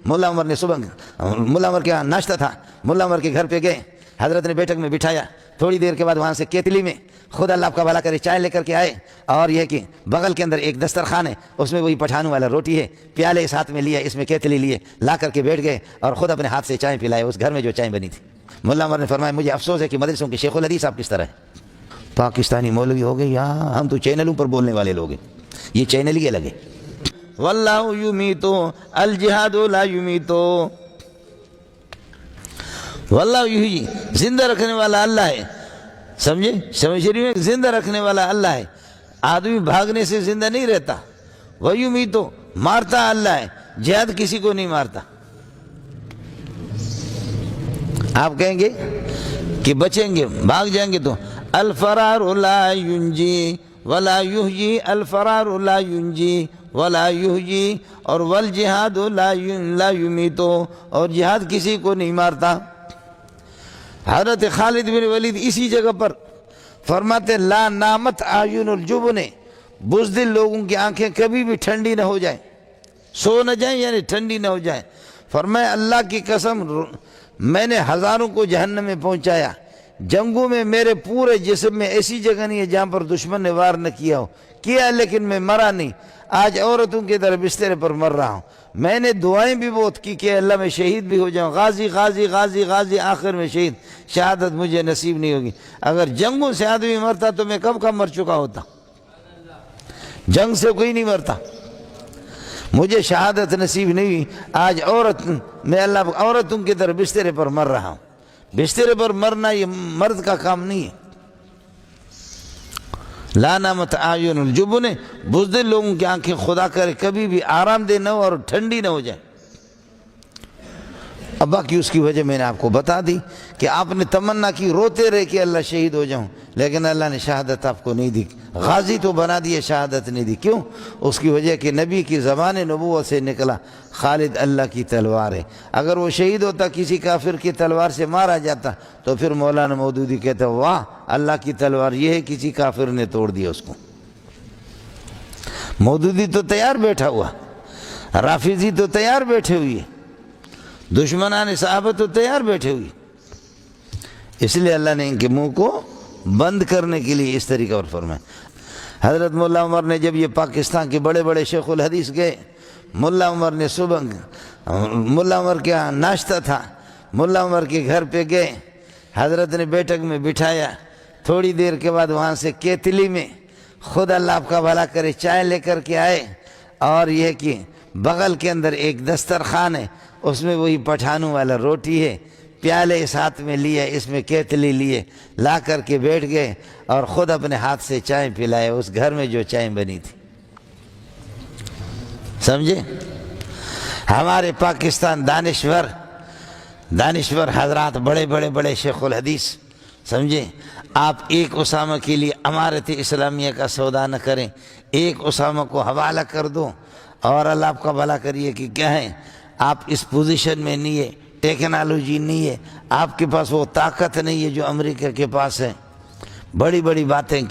ملا عمر نے صبح ملا عمر کے یہاں ناشتہ تھا، ملا عمر کے گھر پہ گئے، حضرت نے بیٹھک میں بٹھایا، تھوڑی دیر کے بعد وہاں سے کیتلی میں خود اللہ آپ کا بھلا کرے چائے لے کر کے آئے، اور یہ کہ بغل کے اندر ایک دسترخوان ہے، اس میں وہی پٹھانوں والا روٹی ہے، پیالے اس ہاتھ میں لیا، اس میں کیتلی لیے، لا کر کے بیٹھ گئے اور خود اپنے ہاتھ سے چائے پلائے اس گھر میں جو چائے بنی تھی۔ ملا عمر نے فرمایا مجھے افسوس ہے کہ مدرسوں کے شیخ الحدیث آپ کس طرح ہے، پاکستانی مولوی ہو گئے، یہاں ہم تو چینلوں پر بولنے والے لوگ ہیں، یہ چینل ہی الگ ہے۔ واللہ یمیتو الجہاد لا یمیتو، واللہ یحیی، زندہ رکھنے والا اللہ ہے، سمجھے؟ شریف میں زندہ رکھنے والا اللہ ہے، آدمی بھاگنے سے زندہ نہیں رہتا، ویمیتو، مارتا اللہ ہے، جہاد کسی کو نہیں مارتا۔ آپ کہیں گے کہ بچیں گے بھاگ جائیں گے تو الفرار لا ینجی ولا یحیی، الفرار لا ینجی ولا یحیی، اور والجہاد لا یمیتو، اور جہاد کسی کو نہیں مارتا۔ حضرت خالد بن ولید اسی جگہ پر فرماتے لا نامت اعین الجبن، بزدل لوگوں کی آنکھیں کبھی بھی ٹھنڈی نہ ہو جائیں، سو نہ جائیں یعنی ٹھنڈی نہ ہو جائیں۔ فرمایا اللہ کی قسم میں نے ہزاروں کو جہنم میں پہنچایا، جنگوں میں میرے پورے جسم میں ایسی جگہ نہیں ہے جہاں پر دشمن نے وار نہ کیا ہو، کیا لیکن میں مرا نہیں، آج عورتوں کی طرح بسترے پر مر رہا ہوں۔ میں نے دعائیں بھی بہت کی کہ اللہ میں شہید بھی ہو جاؤں، غازی غازی غازی غازی، آخر میں شہید، شہادت مجھے نصیب نہیں ہوگی۔ اگر جنگوں سے آدمی مرتا تو میں کب کا مر چکا ہوتا، جنگ سے کوئی نہیں مرتا، مجھے شہادت نصیب نہیں ہوئی، آج میں اللہ عورتوں کی طرح بسترے پر مر رہا ہوں۔ بسترے پر مرنا یہ مرد کا کام نہیں ہے۔ لا نامت اعین الجبن، بزدل لوگوں کی آنکھیں خدا کرے کبھی بھی آرام دہ نہ ہو اور ٹھنڈی نہ ہو جائے۔ اب باقی اس کی وجہ میں نے آپ کو بتا دی کہ آپ نے تمنا کی روتے رہے کہ اللہ شہید ہو جاؤں، لیکن اللہ نے شہادت آپ کو نہیں دی، غازی تو بنا دیے، شہادت نہیں دی۔ کیوں؟ اس کی وجہ کہ نبی کی زبان نبوت سے نکلا خالد اللہ کی تلوار ہے، اگر وہ شہید ہوتا کسی کافر کی تلوار سے مارا جاتا تو پھر مولانا مودودی کہتا واہ اللہ کی تلوار یہ ہے، کسی کافر نے توڑ دیا اس کو۔ مودودی تو تیار بیٹھا ہوا، رافضی تو تیار بیٹھے ہوئے، دشمنان صحابہ تو تیار بیٹھے ہوئی، اس لیے اللہ نے ان کے منہ کو بند کرنے کے لیے اس طریقہ پر فرمایا۔ حضرت ملا عمر نے جب یہ پاکستان کے بڑے بڑے شیخ الحدیث گئے، ملا عمر نے صبح ملا عمر کے یہاں ناشتہ تھا، ملا عمر کے گھر پہ گئے، حضرت نے بیٹھک میں بٹھایا، تھوڑی دیر کے بعد وہاں سے کیتلی میں خود اللہ آپ کا بھلا کرے چائے لے کر کے آئے، اور یہ کہ بغل کے اندر ایک دسترخوان ہے، اس میں وہی پٹھانوں والا روٹی ہے، پیالے اس ہاتھ میں لیے، اس میں کیتلی لیے، لا کر کے بیٹھ گئے اور خود اپنے ہاتھ سے چائے پلائے اس گھر میں جو چائے بنی تھی۔ سمجھے؟ ہمارے پاکستان دانشور حضرات، بڑے بڑے بڑے شیخ الحدیث، سمجھے؟ آپ ایک اسامہ کے لیے امارت اسلامیہ کا سودا نہ کریں، ایک اسامہ کو حوالہ کر دو، اور اللہ آپ کا بھلا کریے کہ کیا ہے، آپ اس پوزیشن میں نہیں ہے، ٹیکنالوجی نہیں ہے، آپ کے پاس وہ طاقت نہیں ہے جو امریکہ کے پاس ہے۔ بڑی بڑی باتیں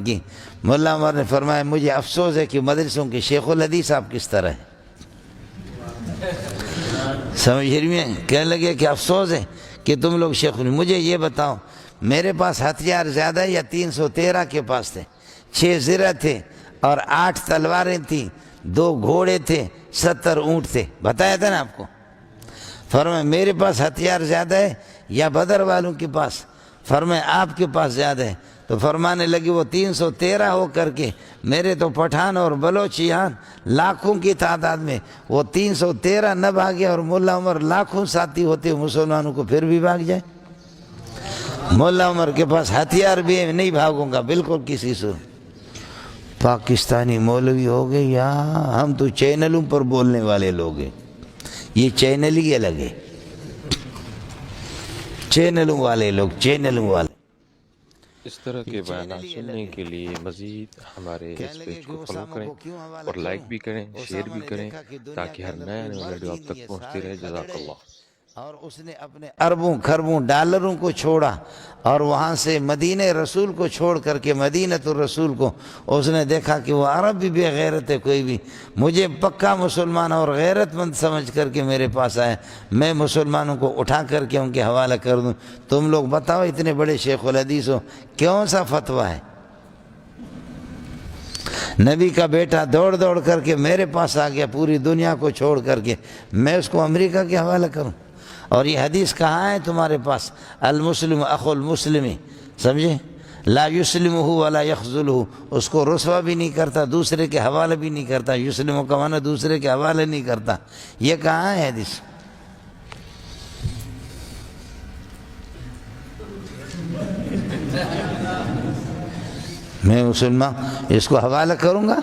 کی۔ مولا عمر نے فرمایا مجھے افسوس ہے کہ مدرسوں کے شیخ الحدیث آپ کس طرح ہے۔ سمجھ رہی میں کہنے لگے کہ افسوس ہے کہ تم لوگ شیخ الحدیث۔ مجھے یہ بتاؤ میرے پاس ہتھیار زیادہ یا 313 کے پاس تھے؟ 6 زرہ تھے اور 8 تلواریں تھیں، 2 گھوڑے تھے، 70 اونٹ تھے، بتایا تھا نا آپ کو۔ فرمایا میرے پاس ہتھیار زیادہ ہے یا بدر والوں کے پاس؟ فرمایا آپ کے پاس زیادہ ہے۔ تو فرمانے لگے وہ 313 ہو کر کے میرے تو پٹھان اور بلوچیان لاکھوں کی تعداد میں، وہ 313 نہ بھاگے اور ملا عمر لاکھوں ساتھی ہوتے مسلمانوں کو پھر بھی بھاگ جائے۔ ملا عمر کے پاس ہتھیار بھی ہے، نہیں بھاگوں گا بالکل کسی صورت۔ پاکستانی مولوی ہو گئے، یہاں ہم تو چینلوں پر بولنے والے لوگ ہیں، یہ چینل ہی الگ ہے، چینلوں والے لوگ، چینلوں والے۔ اس طرح کے بیانات سننے کے لیے مزید ہمارے اس پیج کو فالو کریں اور لائک بھی کریں، شیئر بھی کریں، تاکہ ہر نیا ویڈیو آپ تک پہنچتی رہے۔ جزاک اللہ۔ اور اس نے اپنے اربوں کھربوں ڈالروں کو چھوڑا اور وہاں سے مدینہ رسول کو چھوڑ کر کے مدینۃ الرسول کو اس نے دیکھا کہ وہ عرب بھی بے غیرت ہے، کوئی بھی مجھے پکا مسلمان اور غیرت مند سمجھ کر کے میرے پاس آئے، میں مسلمانوں کو اٹھا کر کے ان کے حوالہ کر دوں۔ تم لوگ بتاؤ، اتنے بڑے شیخ الحدیث ہو، کون سا فتویٰ ہے؟ نبی کا بیٹا دوڑ دوڑ کر کے میرے پاس آ گیا، پوری دنیا کو چھوڑ کر کے، میں اس کو امریکہ کے حوالہ کروں؟ اور یہ حدیث کہاں ہے تمہارے پاس؟ المسلم اخو المسلم، سمجھے؟ لا یسلمہ ولا یخذلہ، اس کو رسوا بھی نہیں کرتا، دوسرے کے حوالہ بھی نہیں کرتا، یسلمہ کا معنی دوسرے کے حوالے نہیں کرتا۔ یہ کہاں ہے حدیث؟ میں مسلمان اس کو حوالہ کروں گا؟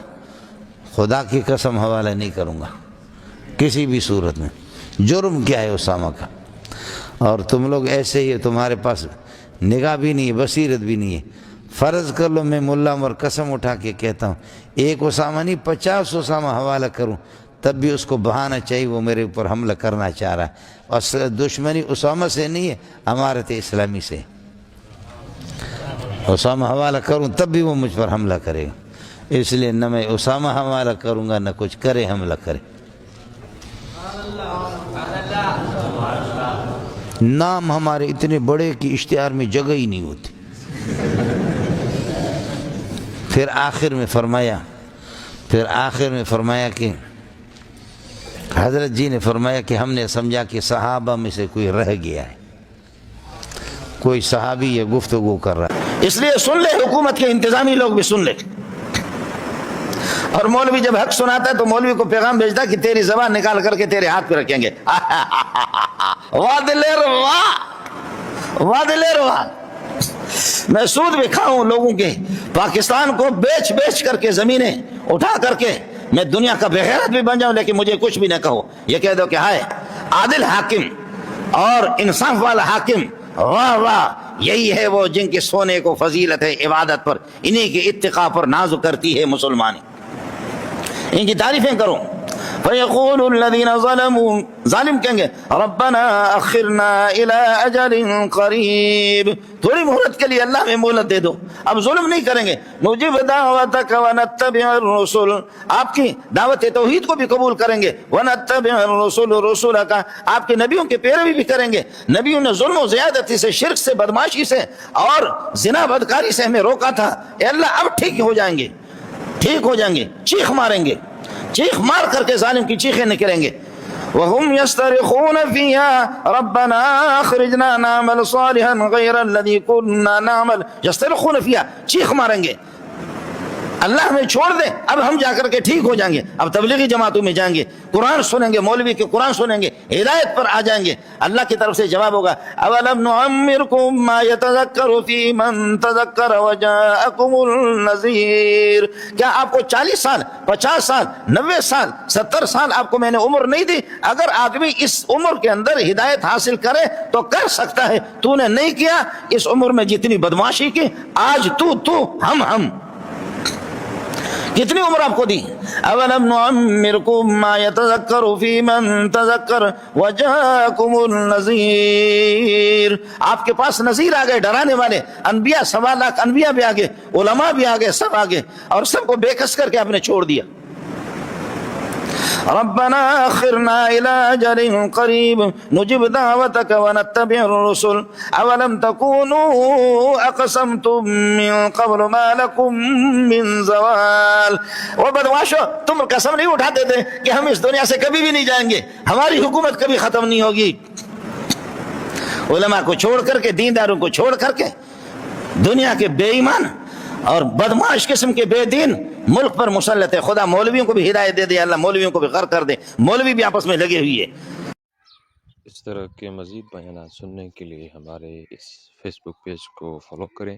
خدا کی قسم حوالہ نہیں کروں گا کسی بھی صورت میں۔ جرم کیا ہے اسامہ کا؟ اور تم لوگ ایسے ہی، تمہارے پاس نگاہ بھی نہیں ہے، بصیرت بھی نہیں ہے۔ فرض کر لو میں ملا عمر قسم اٹھا کے کہتا ہوں، ایک اسامہ نہیں 50 اسامہ حوالہ کروں، تب بھی اس کو بہانا چاہیے وہ میرے اوپر حملہ کرنا چاہ رہا ہے، اور دشمنی اسامہ سے نہیں ہے، امارت اسلامی سے۔ اسامہ حوالہ کروں تب بھی وہ مجھ پر حملہ کرے گا، اس لیے نہ میں اسامہ حوالہ کروں گا نہ کچھ کرے حملہ کرے۔ نام ہمارے اتنے بڑے کہ اشتہار میں جگہ ہی نہیں ہوتی۔ پھر آخر میں فرمایا کہ حضرت جی نے فرمایا کہ ہم نے سمجھا کہ صحابہ میں سے کوئی رہ گیا ہے، کوئی صحابی یہ گفتگو کر رہا ہے، اس لیے سن لے، حکومت کے انتظامی لوگ بھی سن لے۔ اور مولوی جب حق سناتا ہے تو مولوی کو پیغام بھیجتا ہے کہ تیری زبان نکال کر کے تیرے ہاتھ پہ رکھیں گے۔ وادلے روا، میں سود بھی کھاؤں لوگوں کے، پاکستان کو بیچ کر کے زمینیں اٹھا کر کے میں دنیا کا بغیرت بھی بن جاؤں، لیکن مجھے کچھ بھی نہ کہو، یہ کہہ دو کہ ہائے عادل حاکم اور انصاف والا حاکم، واہ واہ، یہی ہے وہ جن کے سونے کو فضیلت ہے عبادت پر، انہی کے اتقاء پر ناز کرتی ہے مسلمانی، ان کی تعریفیں کرو۔ فَيَقُولُ الَّذِينَ ظَلَمُوا، ظالم کہیں گے رَبَّنَا أَخِّرْنَا إِلَىٰ أَجَلٍ قَرِيبٍ، تھوڑی مہلت کے لیے اللہ میں مہلت دے دو، اب ظلم نہیں کریں گے۔ نُجِبْ دَعْوَتَكَ وَنَتَّبِعِ الرُّسُلَ، آپ کی دعوت توحید کو بھی قبول کریں گے، وَنَتَّبِعِ الرُّسُلَ رُسُلَكَ، آپ کے نبیوں کی پیروی بھی کریں گے۔ نبیوں نے ظلم و زیادتی سے، شرک سے، بدماشی سے اور زنا بدکاری سے ہمیں روکا تھا، اے اللہ اب ٹھیک ہو جائیں گے، ٹھیک ہو جائیں گے، چیخ ماریں گے، چیخ مار کر کے ظالم کی چیخیں نکلیں گے۔ وَهُمْ يَسْتَرِخُونَ فِيهَا رَبَّنَا أَخْرِجْنَا نَعْمَلْ صَالِحًا غَيْرَ الَّذِي كُنَّا نَعْمَلْ، يَسْتَرِخُونَ فِيهَا، چیخ ماریں گے، اللہ ہمیں چھوڑ دے، اب ہم جا کر کے ٹھیک ہو جائیں گے، اب تبلیغی جماعتوں میں جائیں گے، قرآن سنیں گے، مولوی کے قرآن سنیں گے، ہدایت پر آ جائیں گے۔ اللہ کی طرف سے جواب ہوگا اَوَلَمْ نُعَمِّرْكُمْ مَا يَتَذَكَّرُ فِي مَنْ تَذَكَّرَ وَجَاءَكُمُ النَّذِيرُ، کیا آپ کو 40 سال، 50 سال، 90 سال، 70 سال آپ کو میں نے عمر نہیں دی؟ اگر آدمی اس عمر کے اندر ہدایت حاصل کرے تو کر سکتا ہے، تو نے نہیں کیا، اس عمر میں جتنی بدماشی کی، آج تو ہم کتنی عمر آپ کو دی؟ اولم نعمرکم ما یتذکر فی من تذکر وجاءکم النذیر، آپ کے پاس نذیر آ گئے، ڈرانے والے، انبیاء، 1.25 لاکھ انبیاء بھی آگے، علماء بھی آگے، سب آگے، اور سب کو بے کس کر کے آپ نے چھوڑ دیا۔ ربنا اخرنا الى اجل قریب نجب دعوتك ونتبع الرسل اولم تكونوا اقسمتم من قبل ما لكم من زوال، وہ بدماشو تم قسم نہیں اٹھاتے تھے کہ ہم اس دنیا سے کبھی بھی نہیں جائیں گے، ہماری حکومت کبھی ختم نہیں ہوگی؟ علماء کو چھوڑ کر کے، دینداروں کو چھوڑ کر کے، دنیا کے بے ایمان اور بدماش قسم کے بے دین ملک پر مسلط ہے۔ خدا مولویوں کو بھی ہدایت دے دے، اللہ مولویوں کو بھی غرق کر دے، مولوی بھی آپس میں لگے ہوئی ہے۔ اس طرح کے مزید بیانات سننے کے لیے ہمارے اس فیس بک پیج کو فالو کریں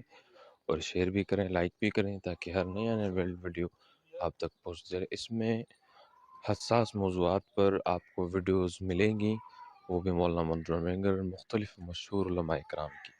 اور شیئر بھی کریں، لائک بھی کریں، تاکہ ہر نیا ویڈیو آپ تک پہنچ جائے۔ اس میں حساس موضوعات پر آپ کو ویڈیوز ملیں گی، وہ بھی مولانا منظور مینگر، مختلف مشہور علماء کرام کی۔